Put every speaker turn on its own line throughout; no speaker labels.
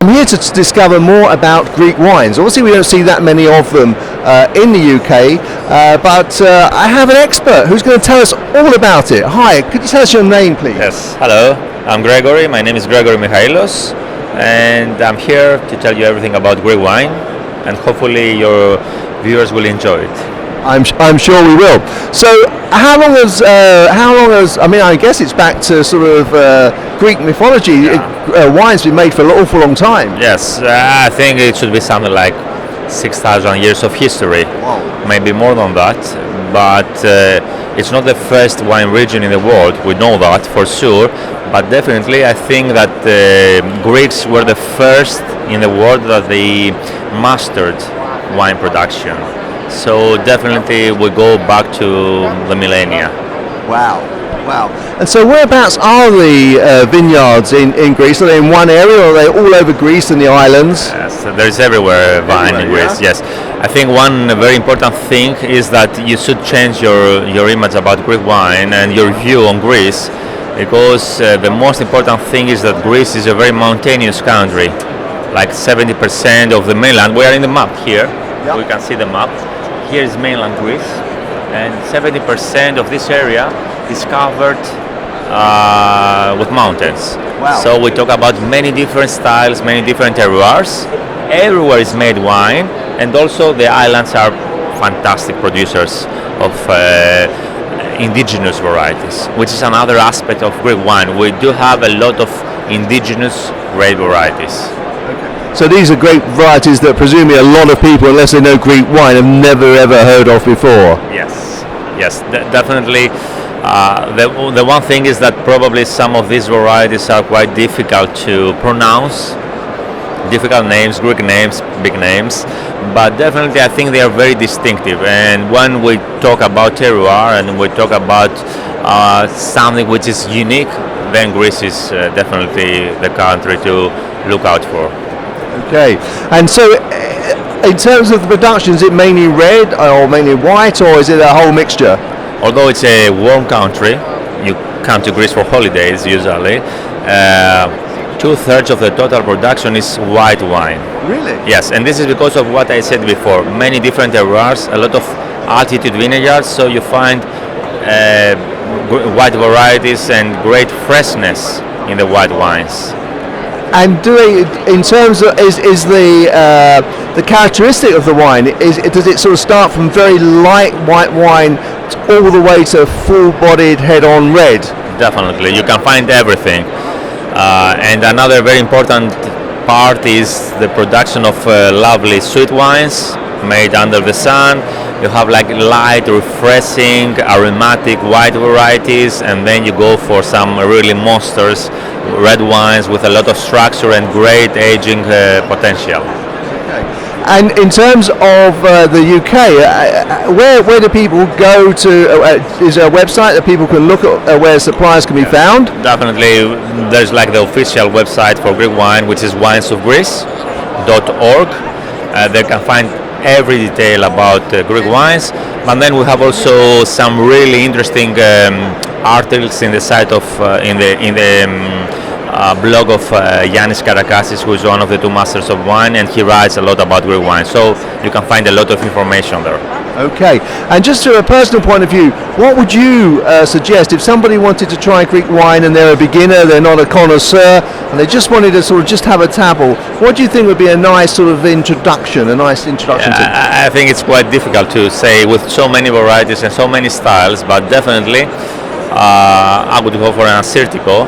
I'm here to discover more about Greek wines. Obviously we don't see that many of them in the UK, but I have an expert who's going to tell us all about it. Hi, could you tell us your name please?
Yes, hello, I'm Gregory, my name is Grigoris Michailos, and I'm here to tell you everything about Greek wine, and hopefully your viewers will enjoy it.
I'm sure we will. So how long has, I mean, I guess it's back to sort of Greek mythology. Wine's been made for an awful long time.
Yes, I think it should be something like 6,000 years of history, maybe more than that, but it's not the first wine region in the world, we know that for sure, but definitely I think that the Greeks were the first in the world that they mastered wine production. So definitely we go back to the millennia.
Wow. And so whereabouts are the vineyards in Greece? Are they in one area or are they all over Greece and the islands?
Yes, there's everywhere vine in Greece, yes. I think one very important thing is that you should change your image about Greek wine and your view on Greece, because the most important thing is that Greece is a very mountainous country. Like 70% of the mainland, we are in the map here, we can see the map. Here is mainland Greece, and 70% of this area is covered with mountains.
Wow.
So we talk about many different styles, many different terroirs. Everywhere is made wine, and also the islands are fantastic producers of indigenous varieties, which is another aspect of Greek wine. We do have a lot of indigenous great varieties.
So these are great varieties that presumably a lot of people, unless they know Greek wine, have never ever heard of before.
Yes, definitely. The one thing is that probably some of these varieties are quite difficult to pronounce. Difficult names, Greek names, big names, but definitely I think they are very distinctive. And when we talk about terroir and we talk about something which is unique, then Greece is definitely the country to look out for.
Okay, and so in terms of the production, is it mainly red or mainly white, or is it a whole mixture?
Although it's a warm country, you come to Greece for holidays usually, 2/3 of the total production is white wine.
Really?
Yes, and this is because of what I said before, many different terroirs, a lot of altitude vineyards, so you find white varieties and great freshness in the white wines.
And do they, in terms of, is the characteristic of the wine, does it sort of start from very light white wine all the way to full-bodied head-on red?
Definitely, you can find everything. And another very important part is the production of lovely sweet wines made under the sun. You have like light, refreshing, aromatic white varieties, and then you go for some really monsters red wines with a lot of structure and great aging potential.
Okay. And in terms of the UK, where do people go to? Is there a website that people can look at where suppliers can be found?
Definitely, there's like the official website for Greek wine, which is winesofgreece.org. They can find every detail about Greek wines, but then we have also some really interesting articles in the site of blog of Yannis Karakassis, who is one of the two masters of wine, and he writes a lot about Greek wine, so you can find a lot of information there.
Okay, and just to a personal point of view, what would you suggest if somebody wanted to try Greek wine and they're a beginner, they're not a connoisseur, and they just wanted to sort of just have a dabble? What do you think would be a nice sort of introduction, to?
I think it's quite difficult to say with so many varieties and so many styles, but definitely I would go for an Assyrtiko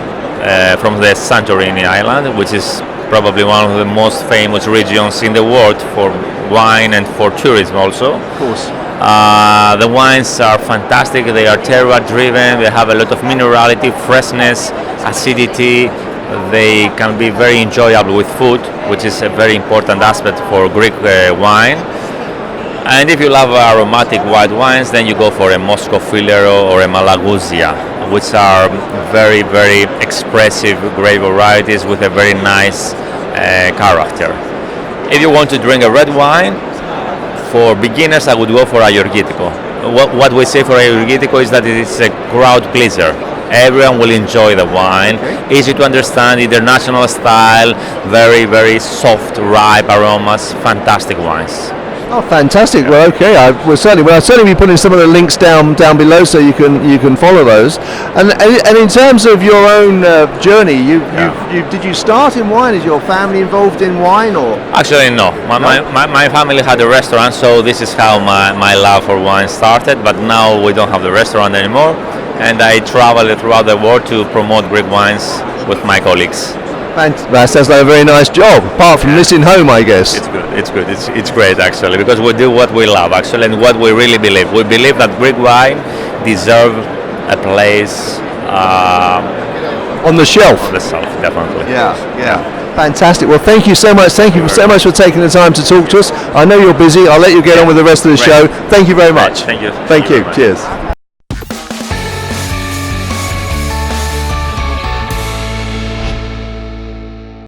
from the Santorini island, which is probably one of the most famous regions in the world for wine and for tourism also.
Of course.
The wines are fantastic, they are terroir driven, they have a lot of minerality, freshness, acidity, they can be very enjoyable with food, which is a very important aspect for Greek wine. And if you love aromatic white wines, then you go for a Moscow Filero or a Malagousia, which are very, very expressive great varieties with a very nice character. If you want to drink a red wine, for beginners I would go for a Georgitiko. What we say for a Georgitiko is that it is a crowd pleaser. Everyone will enjoy the wine.
Okay.
Easy to understand, international style, very, very soft, ripe aromas, fantastic wines.
Oh, fantastic! Well, okay, I'll certainly be putting some of the links down below so you can follow those. And in terms of your own journey, did you start in wine? Is your family involved in wine or?
Actually, no. My family had a restaurant, so this is how my love for wine started. But now we don't have the restaurant anymore, and I travel throughout the world to promote Greek wines with my colleagues.
That sounds like a very nice job. Apart from missing home, I guess.
It's good. It's good. It's great actually, because we do what we love actually, and what we really believe. We believe that Greek wine deserve a place
on the shelf.
on the shelf, definitely.
Yeah. Fantastic. Well, thank you so much. Thank you so much for taking the time to talk to us. I know you're busy. I'll let you get on with the rest of the show. Thank you very much.
Thank you.
Thank you.
Very much.
Cheers.